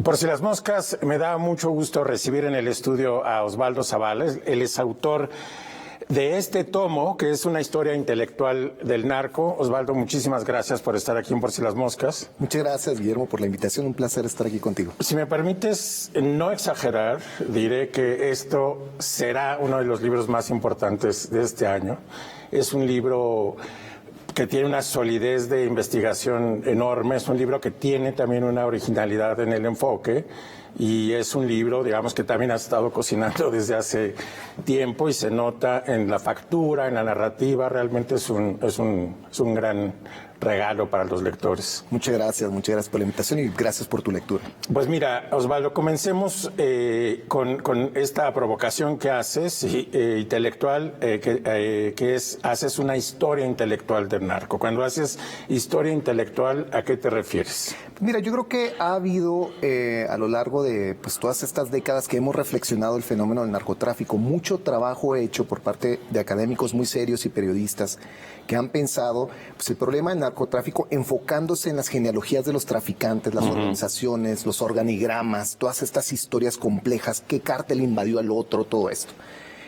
Por si las moscas, me da mucho gusto recibir en el estudio a Osvaldo Zavala. Él es autor de este tomo, que es una historia intelectual del narco. Osvaldo, muchísimas gracias por estar aquí en Por si las moscas. Muchas gracias, Guillermo, por la invitación. Un placer estar aquí contigo. Si me permites no exagerar, diré que esto será uno de los libros más importantes de este año. Es un libro que tiene una solidez de investigación enorme, es un libro que tiene también una originalidad en el enfoque y es un libro, digamos, que también ha estado cocinando desde hace tiempo y se nota en la factura, en la narrativa, realmente es un gran regalo para los lectores. Muchas gracias por la invitación y gracias por tu lectura. Pues mira, Osvaldo, comencemos con esta provocación que haces, intelectual, haces una historia intelectual del narco. Cuando haces historia intelectual, ¿a qué te refieres? Mira, yo creo que ha habido a lo largo de todas estas décadas que hemos reflexionado el fenómeno del narcotráfico, mucho trabajo hecho por parte de académicos muy serios y periodistas que han pensado el problema del narcotráfico enfocándose en las genealogías de los traficantes, las organizaciones, los organigramas, todas estas historias complejas, qué cártel invadió al otro, todo esto.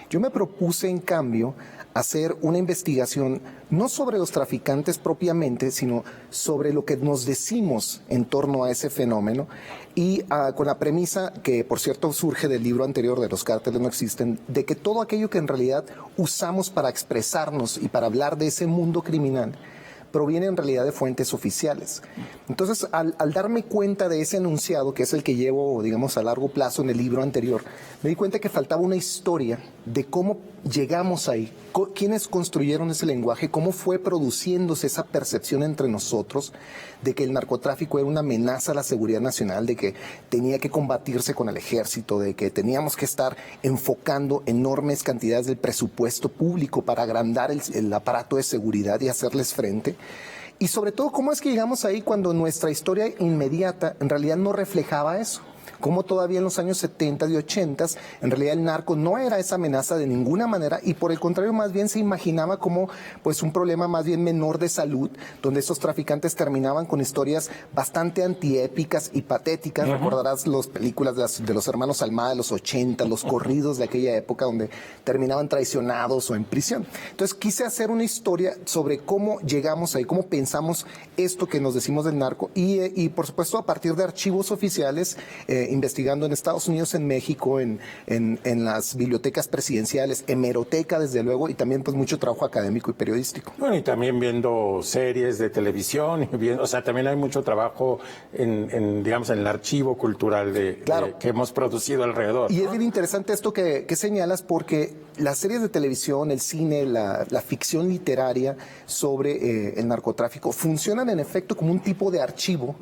Yo me propuse, en cambio, hacer una investigación no sobre los traficantes propiamente, sino sobre lo que nos decimos en torno a ese fenómeno y con la premisa que, por cierto, surge del libro anterior de Los cárteles no existen, de que todo aquello que en realidad usamos para expresarnos y para hablar de ese mundo criminal proviene en realidad de fuentes oficiales. Entonces, al darme cuenta de ese enunciado, que es el que llevo, digamos, a largo plazo en el libro anterior, me di cuenta que faltaba una historia de cómo llegamos ahí, quiénes construyeron ese lenguaje, cómo fue produciéndose esa percepción entre nosotros de que el narcotráfico era una amenaza a la seguridad nacional, de que tenía que combatirse con el ejército, de que teníamos que estar enfocando enormes cantidades del presupuesto público para agrandar el aparato de seguridad y hacerles frente. Y sobre todo, ¿cómo es que llegamos ahí cuando nuestra historia inmediata en realidad no reflejaba eso? Cómo todavía en los años 70 y 80 en realidad el narco no era esa amenaza de ninguna manera y por el contrario más bien se imaginaba como un problema más bien menor de salud, donde esos traficantes terminaban con historias bastante antiépicas y patéticas. Recordarás las películas de los hermanos Almada de los 80, los corridos de aquella época donde terminaban traicionados o en prisión. Entonces quise hacer una historia sobre cómo llegamos ahí, cómo pensamos esto que nos decimos del narco y por supuesto a partir de archivos oficiales, investigando en Estados Unidos, en México, en las bibliotecas presidenciales, hemeroteca desde luego, y también mucho trabajo académico y periodístico. Bueno, y también viendo series de televisión, o sea, también hay mucho trabajo digamos, en el archivo cultural que hemos producido alrededor. Y es bien interesante esto que señalas, porque las series de televisión, el cine, la ficción literaria sobre el narcotráfico funcionan en efecto como un tipo de archivo,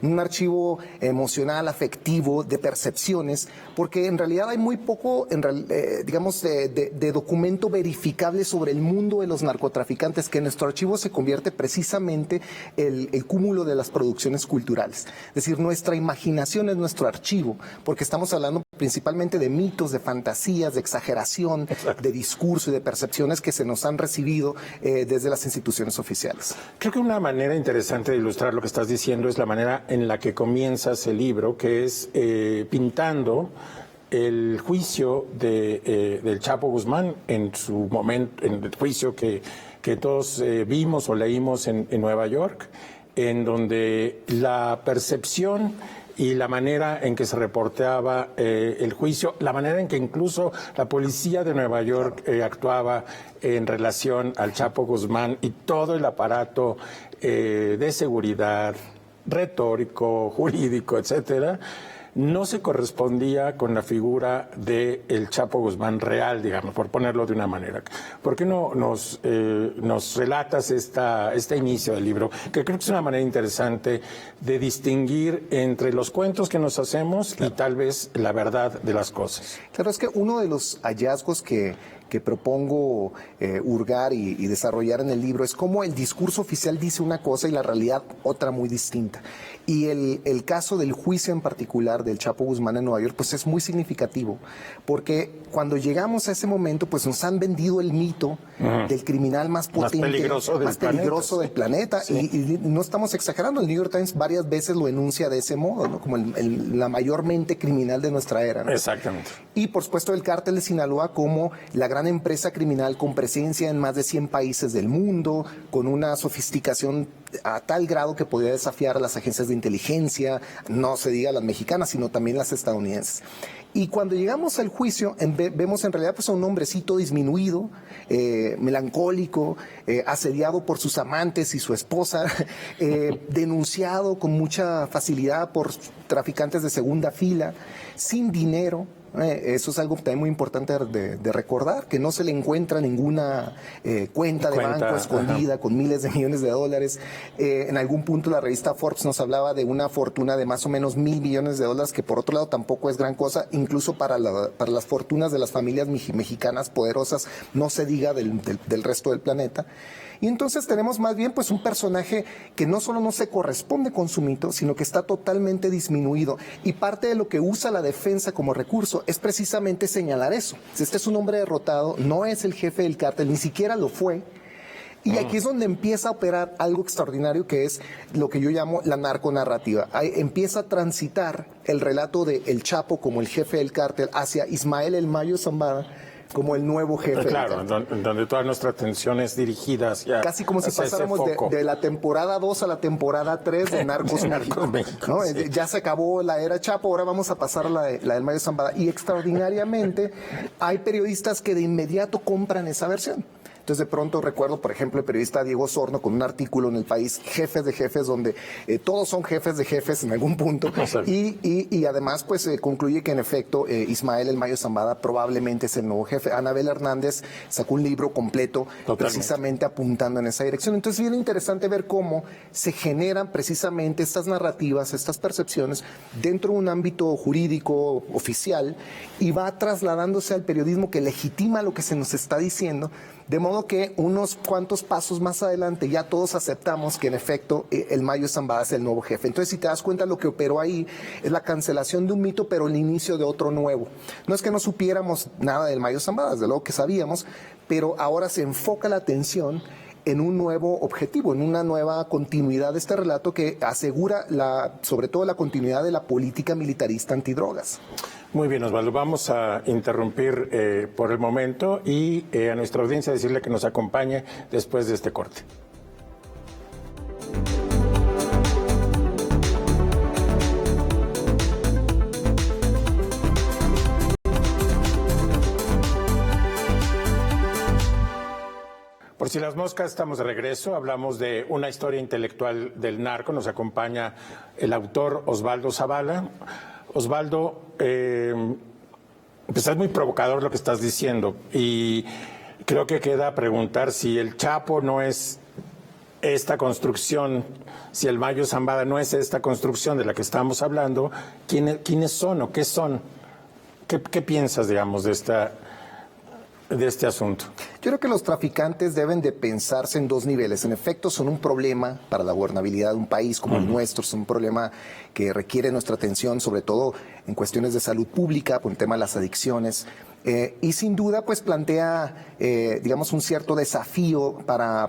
un archivo emocional, afectivo, de percepciones, porque en realidad hay muy poco, digamos, de documento verificable sobre el mundo de los narcotraficantes, que en nuestro archivo se convierte precisamente el cúmulo de las producciones culturales. Es decir, nuestra imaginación es nuestro archivo, porque estamos hablando principalmente de mitos, de fantasías, de exageración, de discurso y de percepciones que se nos han recibido desde las instituciones oficiales. Creo que una manera interesante de ilustrar lo que estás diciendo es la manera en la que comienzas el libro, que es pintando el juicio del Chapo Guzmán en su momento, en el juicio que todos vimos o leímos en Nueva York, en donde la percepción y la manera en que se reporteaba el juicio, la manera en que incluso la policía de Nueva York actuaba en relación al Chapo Guzmán y todo el aparato de seguridad, retórico, jurídico, etcétera, no se correspondía con la figura del Chapo Guzmán real, digamos, por ponerlo de una manera. ¿Por qué no nos relatas este inicio del libro? Que creo que es una manera interesante de distinguir entre los cuentos que nos hacemos y tal vez la verdad de las cosas. Claro, es que uno de los hallazgos que que propongo hurgar y desarrollar en el libro es cómo el discurso oficial dice una cosa y la realidad otra muy distinta. Y el caso del juicio en particular del Chapo Guzmán en Nueva York, pues es muy significativo, porque cuando llegamos a ese momento, pues nos han vendido el mito del criminal más potente, más peligroso del planeta, sí. y no estamos exagerando, el New York Times varias veces lo enuncia de ese modo, ¿no? Como la mayor mente criminal de nuestra era, ¿no? Exactamente. Y por supuesto el cártel de Sinaloa como la gran empresa criminal con presencia en más de 100 países del mundo, con una sofisticación a tal grado que podía desafiar a las agencias de inteligencia, no se diga las mexicanas, sino también las estadounidenses. Y cuando llegamos al juicio, vemos en realidad pues a un hombrecito disminuido, melancólico, asediado por sus amantes y su esposa, denunciado con mucha facilidad por traficantes de segunda fila, sin dinero. Eso es algo también muy importante de recordar, que no se le encuentra ninguna cuenta de banco escondida con miles de millones de dólares. En algún punto la revista Forbes nos hablaba de una fortuna de más o menos $1,000 millones, que por otro lado tampoco es gran cosa, incluso para las fortunas de las familias mexicanas poderosas, no se diga del resto del planeta. Y entonces tenemos más bien pues un personaje que no solo no se corresponde con su mito, sino que está totalmente disminuido. Y parte de lo que usa la defensa como recurso es precisamente señalar eso. Este es un hombre derrotado, no es el jefe del cártel, ni siquiera lo fue. Y aquí es donde empieza a operar algo extraordinario que es lo que yo llamo la narconarrativa. Ahí empieza a transitar el relato de El Chapo como el jefe del cártel hacia Ismael El Mayo Zambada como el nuevo jefe. Claro, donde toda nuestra atención es dirigida hacia casi como si pasáramos de la temporada 2 a la temporada 3 de Narcos México. ¿No? Ya se acabó la era Chapo, ahora vamos a pasar a la del Mayo Zambada. Y extraordinariamente hay periodistas que de inmediato compran esa versión. Entonces de pronto recuerdo, por ejemplo, el periodista Diego Osorno con un artículo en El País, Jefes de Jefes, donde todos son jefes de jefes en algún punto, y además pues concluye que en efecto Ismael El Mayo Zambada probablemente es el nuevo jefe. Anabel Hernández sacó un libro completo precisamente apuntando en esa dirección. Entonces es bien interesante ver cómo se generan precisamente estas narrativas, estas percepciones dentro de un ámbito jurídico oficial y va trasladándose al periodismo que legitima lo que se nos está diciendo. De modo que unos cuantos pasos más adelante ya todos aceptamos que en efecto el Mayo Zambada es el nuevo jefe. Entonces si te das cuenta lo que operó ahí es la cancelación de un mito pero el inicio de otro nuevo. No es que no supiéramos nada del Mayo Zambada, desde luego que sabíamos, pero ahora se enfoca la atención en un nuevo objetivo, en una nueva continuidad de este relato que asegura sobre todo la continuidad de la política militarista antidrogas. Muy bien, Osvaldo, vamos a interrumpir por el momento y a nuestra audiencia decirle que nos acompañe después de este corte. Por si las moscas, estamos de regreso. Hablamos de una historia intelectual del narco. Nos acompaña el autor Osvaldo Zavala. Osvaldo, pues es muy provocador lo que estás diciendo y creo que queda preguntar si el Chapo no es esta construcción, si el Mayo Zambada no es esta construcción de la que estamos hablando, ¿quiénes son o qué son? ¿Qué piensas, digamos, de este asunto? Yo creo que los traficantes deben de pensarse en dos niveles. En efecto, son un problema para la gobernabilidad de un país como el nuestro, son un problema que requiere nuestra atención, sobre todo en cuestiones de salud pública, por el tema de las adicciones. Y sin duda, pues plantea, digamos, un cierto desafío para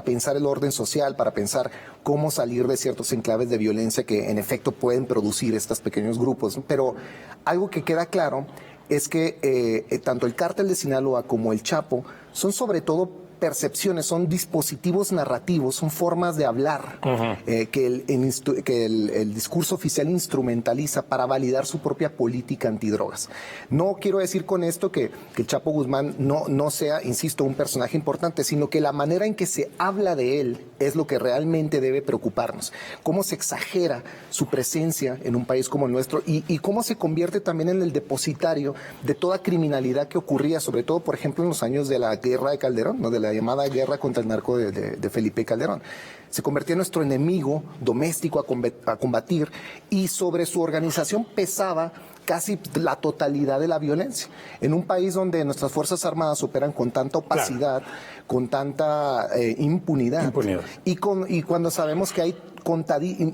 pensar el orden social, para pensar cómo salir de ciertos enclaves de violencia que en efecto pueden producir estos pequeños grupos. Pero algo que queda claro es que tanto el cártel de Sinaloa como el Chapo son sobre todo percepciones, son dispositivos narrativos, son formas de hablar que el discurso oficial instrumentaliza para validar su propia política antidrogas. No quiero decir con esto que el Chapo Guzmán no sea, insisto, un personaje importante, sino que la manera en que se habla de él es lo que realmente debe preocuparnos. Cómo se exagera su presencia en un país como el nuestro y cómo se convierte también en el depositario de toda criminalidad que ocurría, sobre todo, por ejemplo, en los años de la guerra de Calderón, ¿no? De la llamada guerra contra el narco de Felipe Calderón. Se convertía en nuestro enemigo doméstico a combatir, y sobre su organización pesaba casi la totalidad de la violencia. En un país donde nuestras Fuerzas Armadas operan con tanta opacidad, con tanta impunidad. Y cuando sabemos que hay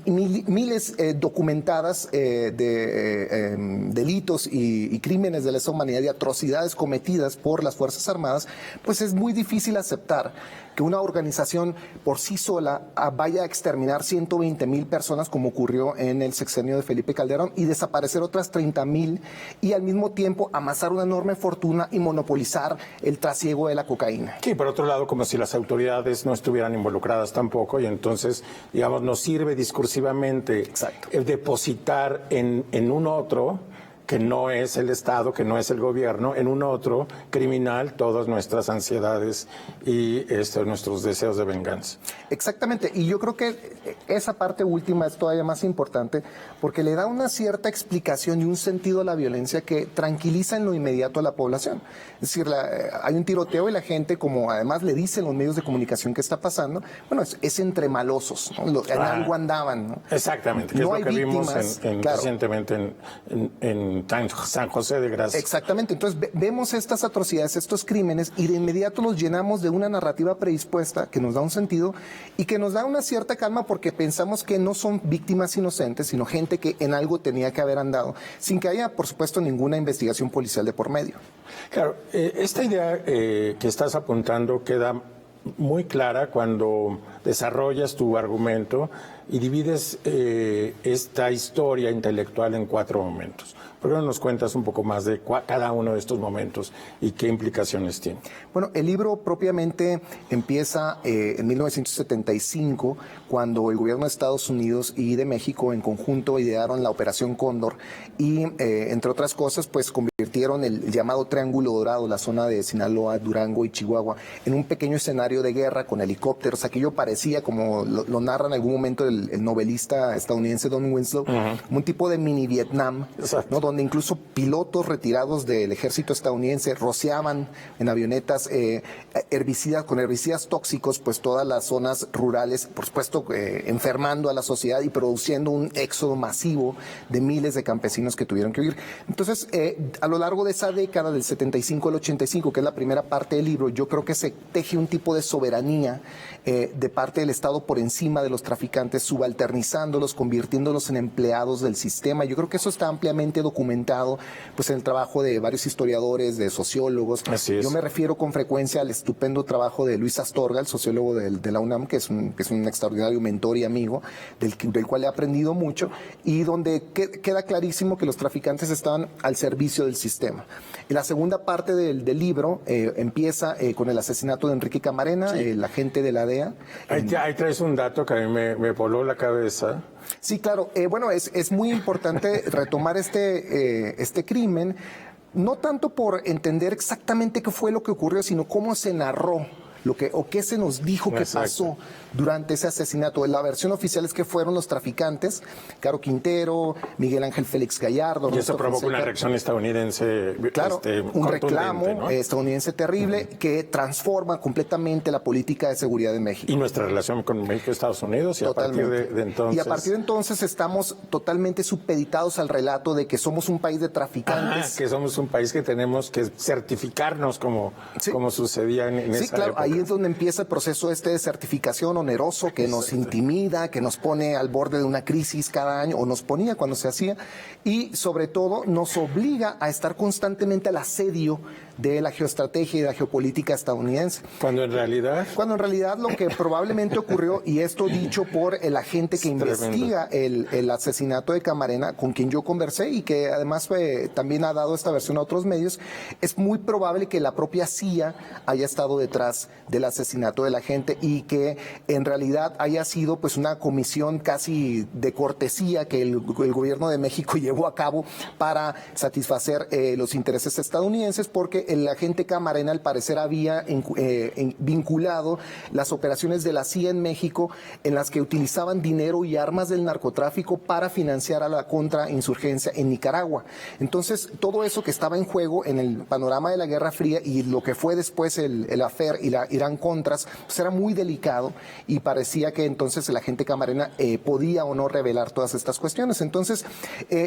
miles documentadas de delitos y crímenes de lesa humanidad y atrocidades cometidas por las Fuerzas Armadas, pues es muy difícil aceptar que una organización por sí sola vaya a exterminar 120,000 personas, como ocurrió en el sexenio de Felipe Calderón, y desaparecer otras 30,000, y al mismo tiempo amasar una enorme fortuna y monopolizar el trasiego de la cocaína. Sí, por otro lado, como si las autoridades no estuvieran involucradas tampoco, y entonces, digamos, nos sirve discursivamente depositar en un otro, que no es el Estado, que no es el gobierno, en un otro criminal todas nuestras ansiedades y nuestros deseos de venganza. Exactamente, y yo creo que esa parte última es todavía más importante porque le da una cierta explicación y un sentido a la violencia que tranquiliza en lo inmediato a la población. Es decir, hay un tiroteo y la gente, como además le dicen los medios de comunicación que está pasando, bueno, es entre malosos, ¿no? En algo andaban, ¿no? Exactamente, que no es lo que vimos claro, recientemente en San José de Gracia. Exactamente, entonces vemos estas atrocidades, estos crímenes, y de inmediato los llenamos de una narrativa predispuesta que nos da un sentido y que nos da una cierta calma porque pensamos que no son víctimas inocentes, sino gente que en algo tenía que haber andado, sin que haya, por supuesto, ninguna investigación policial de por medio. Claro, esta idea que estás apuntando queda muy clara cuando desarrollas tu argumento y divides esta historia intelectual en 4 momentos. ¿Por qué no nos cuentas un poco más de cada uno de estos momentos y qué implicaciones tiene? Bueno, el libro propiamente empieza en 1975, cuando el gobierno de Estados Unidos y de México en conjunto idearon la Operación Cóndor y, entre otras cosas, pues convirtieron el llamado Triángulo Dorado, la zona de Sinaloa, Durango y Chihuahua, en un pequeño escenario de guerra con helicópteros. Aquello parecía, como lo narra en algún momento el novelista estadounidense Don Winslow, un tipo de mini Vietnam, ¿no? Donde incluso pilotos retirados del ejército estadounidense rociaban en avionetas herbicidas, con herbicidas tóxicos, pues todas las zonas rurales, por supuesto, enfermando a la sociedad y produciendo un éxodo masivo de miles de campesinos que tuvieron que huir. Entonces, a lo largo de esa década, del 75 al 85, que es la primera parte del libro, yo creo que se teje un tipo de soberanía de parte del Estado por encima de los traficantes, subalternizándolos, convirtiéndolos en empleados del sistema. Yo creo que eso está ampliamente documentado pues en el trabajo de varios historiadores, de sociólogos. Así es. Yo me refiero con frecuencia al estupendo trabajo de Luis Astorga, el sociólogo de la UNAM, que es un extraordinario mentor y amigo, del cual he aprendido mucho, y donde queda clarísimo que los traficantes estaban al servicio del sistema. Y la segunda parte del libro empieza con el asesinato de Enrique Camarena, el agente de la DEA. Ahí traes un dato que a mí me voló la cabeza. Sí, claro. Bueno, es muy importante retomar este crimen, no tanto por entender exactamente qué fue lo que ocurrió, sino cómo se narró o qué se nos dijo que pasó durante ese asesinato. La versión oficial es que fueron los traficantes, Caro Quintero, Miguel Ángel Félix Gallardo. Y eso provocó una reacción estadounidense. Claro, un reclamo, ¿no? Estadounidense terrible que transforma completamente la política de seguridad de México. Y nuestra relación con México y Estados Unidos, y totalmente. A partir de entonces... Y a partir de entonces estamos totalmente supeditados al relato de que somos un país de traficantes. Que somos un país que tenemos que certificarnos como sucedía en esa claro, época. Ahí es donde empieza el proceso de certificación oneroso que nos intimida, que nos pone al borde de una crisis cada año, o nos ponía cuando se hacía, y sobre todo nos obliga a estar constantemente al asedio de la geoestrategia y de la geopolítica estadounidense. Cuando en realidad lo que probablemente ocurrió, y esto dicho por el agente que investiga el asesinato de Camarena, con quien yo conversé y que además también ha dado esta versión a otros medios, es muy probable que la propia CIA haya estado detrás del asesinato del agente y que en realidad haya sido pues una comisión casi de cortesía que el gobierno de México llevó a cabo para satisfacer los intereses estadounidenses, porque el agente Camarena al parecer había vinculado las operaciones de la CIA en México, en las que utilizaban dinero y armas del narcotráfico para financiar a la contrainsurgencia en Nicaragua. Entonces, todo eso que estaba en juego en el panorama de la Guerra Fría y lo que fue después el affair y Irán-Contras, pues era muy delicado y parecía que entonces el agente Camarena podía o no revelar todas estas cuestiones. Entonces,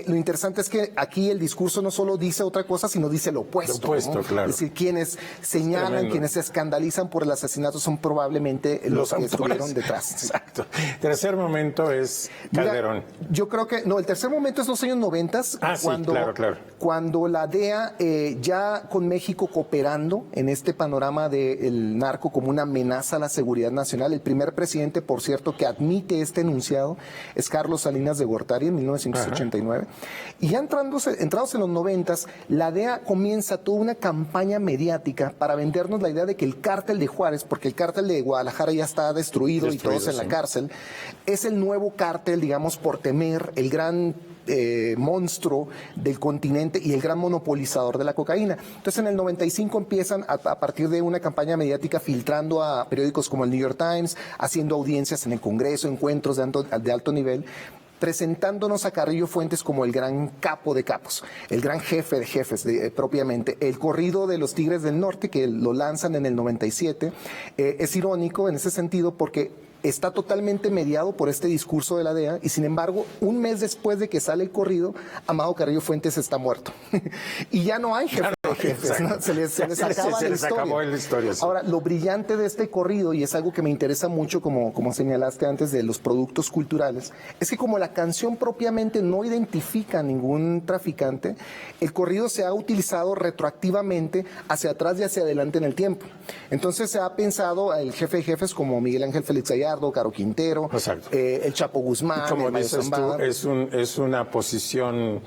lo interesante es que aquí el discurso no solo dice otra cosa, sino dice lo opuesto. Lo opuesto, ¿no? claro. Es decir, quienes señalan, quienes se escandalizan por el asesinato son probablemente los que estuvieron detrás. Exacto. Tercer momento es Calderón. Mira, yo creo que, no, el tercer momento es los años 90, cuando, sí, claro. Cuando la DEA, ya con México cooperando en este panorama del narco como una amenaza a la seguridad nacional, el primer presidente, por cierto, que admite este enunciado es Carlos Salinas de Gortari en 1989. Ajá. Y ya entrados en los 90, la DEA comienza toda una campaña mediática para vendernos la idea de que el cártel de Juárez, porque el cártel de Guadalajara ya está destruido y todos en la cárcel, es el nuevo cártel, digamos, por temer, el gran monstruo del continente y el gran monopolizador de la cocaína. Entonces en el 95 empiezan a partir de una campaña mediática filtrando a periódicos como el New York Times, haciendo audiencias en el Congreso, encuentros de alto nivel, presentándonos a Carrillo Fuentes como el gran capo de capos, el gran jefe de jefes propiamente. El corrido de los Tigres del Norte, que lo lanzan en el 97, es irónico en ese sentido porque está totalmente mediado por este discurso de la DEA y sin embargo, un mes después de que sale el corrido, Amado Carrillo Fuentes está muerto. Y ya no hay jefe de jefes, ¿no? Se les acabó la historia. Sí. Ahora, lo brillante de este corrido, y es algo que me interesa mucho, como señalaste antes, de los productos culturales, es que como la canción propiamente no identifica a ningún traficante, el corrido se ha utilizado retroactivamente hacia atrás y hacia adelante en el tiempo. Entonces se ha pensado el jefe de jefes como Miguel Ángel Félix Gallardo, Caro Quintero, el Chapo Guzmán. Como dices tú, es una posición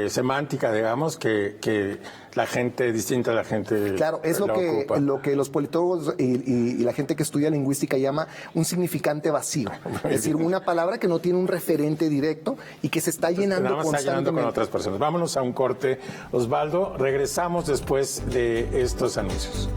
semántica, digamos, que la gente distinta a la gente. Claro, es lo que los politólogos y la gente que estudia lingüística llama un significante vacío. Es decir, una palabra que no tiene un referente directo y que se está llenando constantemente. Está llenando con otras personas. Vámonos a un corte, Osvaldo. Regresamos después de estos anuncios.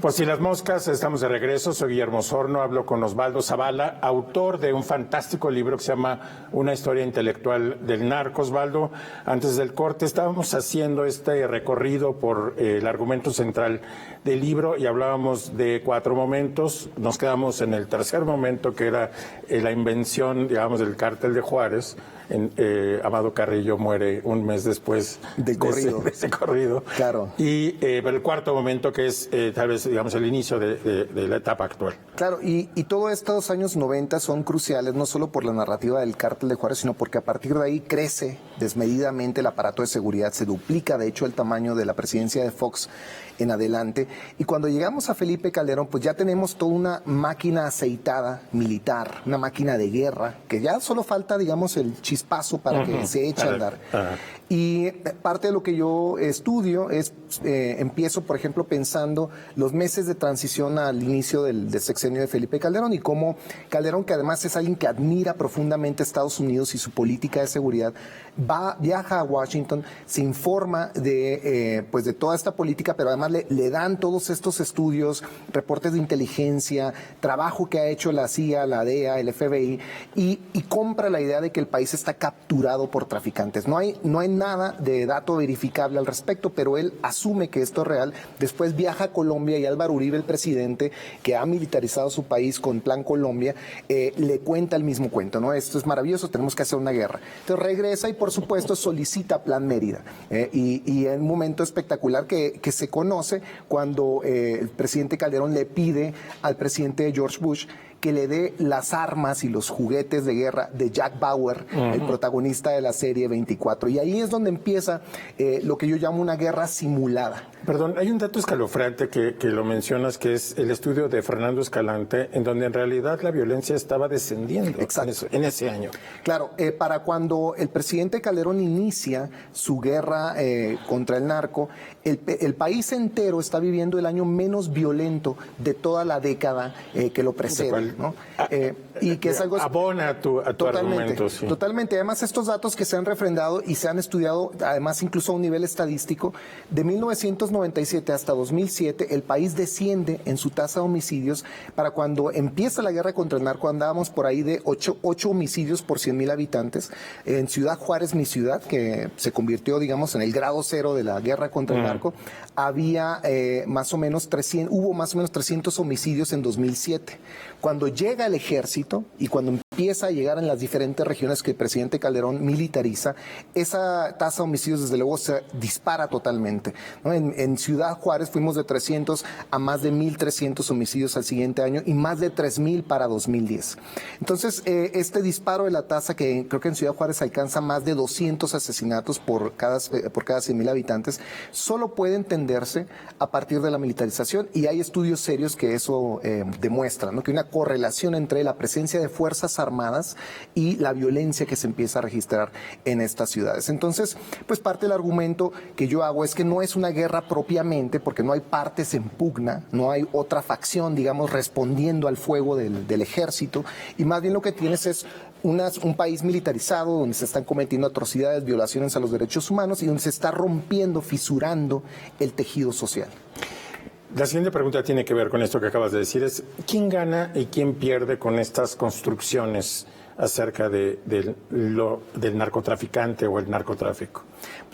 Pues si las moscas, estamos de regreso. Soy Guillermo Osorno, hablo con Osvaldo Zavala, autor de un fantástico libro que se llama Una historia intelectual del narco. Osvaldo, antes del corte estábamos haciendo este recorrido por el argumento central del libro y hablábamos de 4 momentos. Nos quedamos en el tercer momento, que era la invención, digamos, del cártel de Juárez. Amado Carrillo muere un mes después de ese corrido. Claro. Y el cuarto momento, que es tal vez, digamos, el inicio de la etapa actual. Claro, y todos estos años 90 son cruciales, no solo por la narrativa del cártel de Juárez, sino porque a partir de ahí crece desmedidamente el aparato de seguridad, se duplica de hecho el tamaño de la presidencia de Fox en adelante. Y cuando llegamos a Felipe Calderón, pues ya tenemos toda una máquina aceitada militar, una máquina de guerra, que ya solo falta, digamos, el chispazo para que se eche a andar. Y parte de lo que yo estudio es, empiezo, por ejemplo, pensando los meses de transición al inicio del sexenio de Felipe Calderón y cómo Calderón, que además es alguien que admira profundamente a Estados Unidos y su política de seguridad, viaja a Washington, se informa de toda esta política, pero además le dan todos estos estudios, reportes de inteligencia, trabajo que ha hecho la CIA, la DEA, el FBI, y compra la idea de que el país está capturado por traficantes. No hay nada de dato verificable al respecto, pero él asume que esto es real. Después viaja a Colombia y Álvaro Uribe, el presidente, que ha militarizado su país con Plan Colombia, le cuenta el mismo cuento, ¿no? Esto es maravilloso, tenemos que hacer una guerra. Entonces regresa y por supuesto solicita Plan Mérida, y en un momento espectacular que se conoce cuando el presidente Calderón le pide al presidente George Bush que le dé las armas y los juguetes de guerra de Jack Bauer, el protagonista de la serie 24. Y ahí es donde empieza lo que yo llamo una guerra simulada. Perdón, hay un dato escalofriante que lo mencionas, que es el estudio de Fernando Escalante, en donde en realidad la violencia estaba descendiendo en ese año. Claro, para cuando el presidente Calderón inicia su guerra contra el narco, el país entero está viviendo el año menos violento de toda la década que lo precede. ¿no? Y que es algo... Abona a tu argumento, sí. Totalmente. Además, estos datos que se han refrendado y se han estudiado, además incluso a un nivel estadístico, de 1997 hasta 2007, el país desciende en su tasa de homicidios. Para cuando empieza la guerra contra el narco, andábamos por ahí de 8 homicidios por 100,000 habitantes. En Ciudad Juárez, mi ciudad, que se convirtió, digamos, en el grado cero de la guerra contra el narco, había hubo más o menos 300 homicidios en 2007. Cuando llega el ejército y cuando empieza a llegar en las diferentes regiones que el presidente Calderón militariza, esa tasa de homicidios desde luego se dispara totalmente, ¿no? En Ciudad Juárez fuimos de 300 a más de 1,300 homicidios al siguiente año y más de 3,000 para 2010. Entonces, este disparo de la tasa, que creo que en Ciudad Juárez alcanza más de 200 asesinatos por cada 100,000 habitantes, solo puede entenderse a partir de la militarización, y hay estudios serios que eso demuestran, ¿no? Que una correlación entre la presencia de fuerzas armadas y la violencia que se empieza a registrar en estas ciudades. Entonces, pues parte del argumento que yo hago es que no es una guerra propiamente, porque no hay partes en pugna, no hay otra facción, digamos, respondiendo al fuego del ejército, y más bien lo que tienes es un país militarizado donde se están cometiendo atrocidades, violaciones a los derechos humanos y donde se está rompiendo, fisurando el tejido social. La siguiente pregunta tiene que ver con esto que acabas de decir, es ¿quién gana y quién pierde con estas construcciones acerca del narcotraficante o el narcotráfico?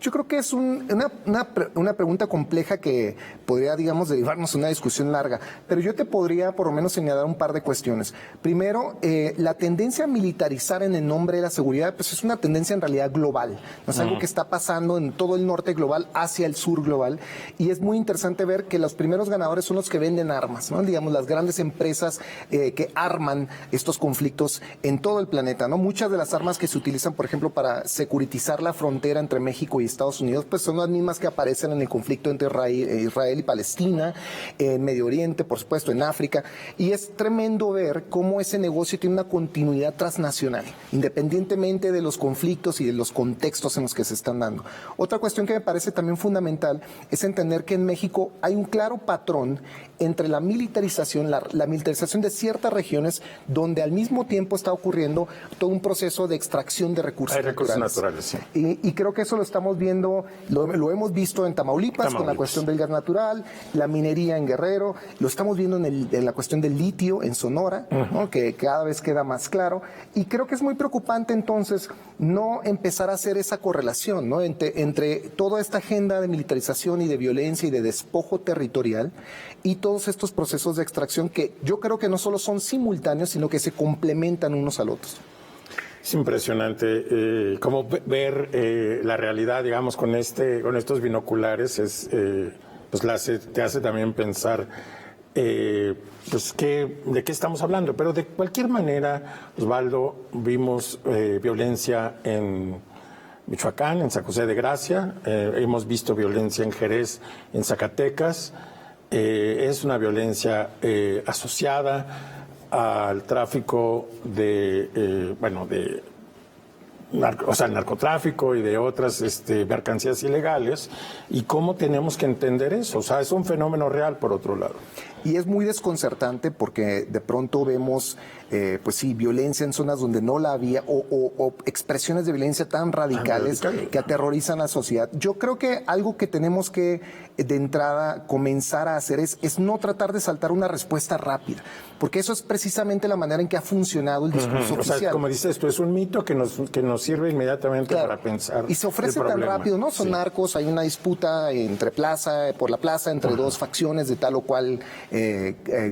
Yo creo que es una pregunta compleja que podría, digamos, derivarnos en una discusión larga, pero yo te podría por lo menos señalar un par de cuestiones. Primero, la tendencia a militarizar en el nombre de la seguridad, pues es una tendencia en realidad global, no es algo que está pasando en todo el norte global hacia el sur global, y es muy interesante ver que los primeros ganadores son los que venden armas, ¿no? Digamos, las grandes empresas que arman estos conflictos en todo el planeta, ¿no? Muchas de las armas que se utilizan, por ejemplo, para securitizar la frontera entre México y Estados Unidos, pues son las mismas que aparecen en el conflicto entre Israel y Palestina, en Medio Oriente, por supuesto, en África, y es tremendo ver cómo ese negocio tiene una continuidad transnacional, independientemente de los conflictos y de los contextos en los que se están dando. Otra cuestión que me parece también fundamental es entender que en México hay un claro patrón entre la militarización, la militarización de ciertas regiones, donde al mismo tiempo está ocurriendo todo un proceso de extracción de recursos naturales. Hay recursos naturales, sí. Y creo que eso lo estamos viendo, lo hemos visto en Tamaulipas con la cuestión del gas natural, la minería en Guerrero, lo estamos viendo en la cuestión del litio en Sonora, ¿no? Que cada vez queda más claro, y creo que es muy preocupante entonces no empezar a hacer esa correlación, ¿no? entre toda esta agenda de militarización y de violencia y de despojo territorial y todos estos procesos de extracción que yo creo que no solo son simultáneos, sino que se complementan unos al otros. Es impresionante cómo ver la realidad, digamos, con estos binoculares, pues te hace también pensar pues de qué estamos hablando. Pero de cualquier manera, Osvaldo, vimos violencia en Michoacán, en San José de Gracia, hemos visto violencia en Jerez, en Zacatecas, es una violencia asociada al tráfico el narcotráfico y de otras mercancías ilegales, y cómo tenemos que entender eso. O sea, es un fenómeno real, por otro lado. Y es muy desconcertante porque de pronto vemos, pues sí, violencia en zonas donde no la había, o expresiones de violencia tan radicales que aterrorizan a la sociedad. Yo creo que algo que tenemos que, de entrada, comenzar a hacer es no tratar de saltar una respuesta rápida, porque eso es precisamente la manera en que ha funcionado el discurso oficial. O sea, como dices, esto es un mito que nos sirve inmediatamente para pensar. Y se ofrece tan rápido, ¿no? Son narcos, hay una disputa por la plaza, entre dos facciones de tal o cual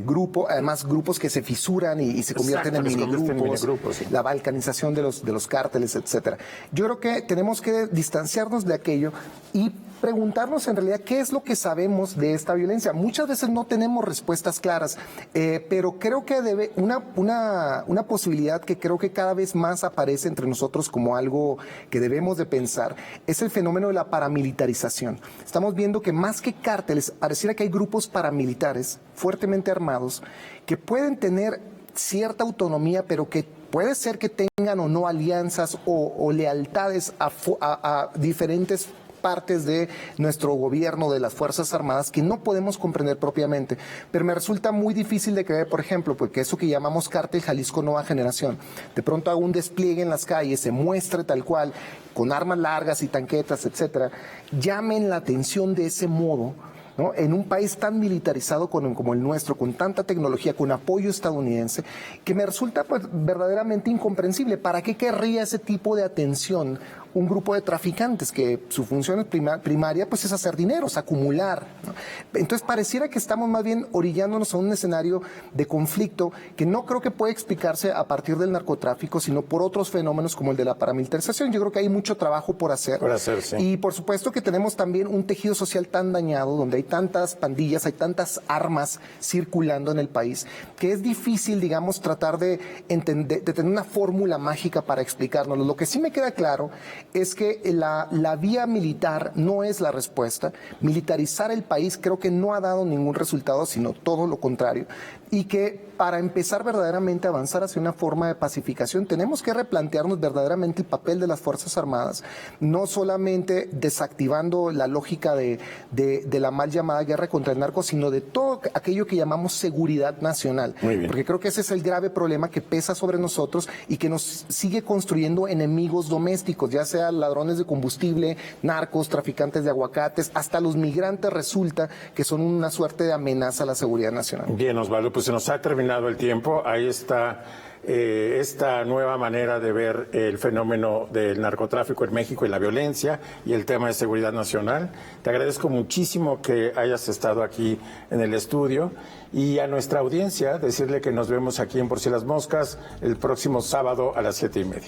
grupo, además grupos que se fisuran y se convierten en minigrupos, sí. La balcanización de los cárteles, etcétera. Yo creo que tenemos que distanciarnos de aquello y preguntarnos en realidad qué es lo que sabemos de esta violencia. Muchas veces no tenemos respuestas claras, pero creo que una posibilidad que creo que cada vez más aparece entre nosotros como algo que debemos de pensar es el fenómeno de la paramilitarización. Estamos viendo que más que cárteles, pareciera que hay grupos paramilitares fuertemente armados que pueden tener cierta autonomía, pero que puede ser que tengan o no alianzas o lealtades a diferentes partes de nuestro gobierno, de las Fuerzas Armadas, que no podemos comprender propiamente. Pero me resulta muy difícil de creer, por ejemplo, porque eso que llamamos Cártel Jalisco Nueva Generación, de pronto haga un despliegue en las calles, se muestre tal cual, con armas largas y tanquetas, etcétera, llamen la atención de ese modo, ¿no? En un país tan militarizado como el nuestro, con tanta tecnología, con apoyo estadounidense, que me resulta pues, verdaderamente incomprensible. ¿Para qué querría ese tipo de atención un grupo de traficantes que su función primaria pues, es hacer dinero, es acumular, ¿no? Entonces pareciera que estamos más bien orillándonos a un escenario de conflicto que no creo que pueda explicarse a partir del narcotráfico, sino por otros fenómenos como el de la paramilitarización. Yo creo que hay mucho trabajo por hacer. Sí. Y por supuesto que tenemos también un tejido social tan dañado, donde hay tantas pandillas, hay tantas armas circulando en el país, que es difícil, digamos, tratar de entender, de tener una fórmula mágica para explicárnoslo. Lo que sí me queda claro es que la vía militar no es la respuesta. Militarizar el país creo que no ha dado ningún resultado, sino todo lo contrario. Y que para empezar verdaderamente a avanzar hacia una forma de pacificación, tenemos que replantearnos verdaderamente el papel de las Fuerzas Armadas, no solamente desactivando la lógica de la mal llamada guerra contra el narco, sino de todo aquello que llamamos seguridad nacional. Porque creo que ese es el grave problema que pesa sobre nosotros y que nos sigue construyendo enemigos domésticos, ya sea ladrones de combustible, narcos, traficantes de aguacates, hasta los migrantes resulta que son una suerte de amenaza a la seguridad nacional. Bien, Osvaldo, pues se nos ha terminado el tiempo. Ahí está esta nueva manera de ver el fenómeno del narcotráfico en México y la violencia y el tema de seguridad nacional. Te agradezco muchísimo que hayas estado aquí en el estudio y a nuestra audiencia decirle que nos vemos aquí en Por Si las Moscas el próximo sábado a las 7:30.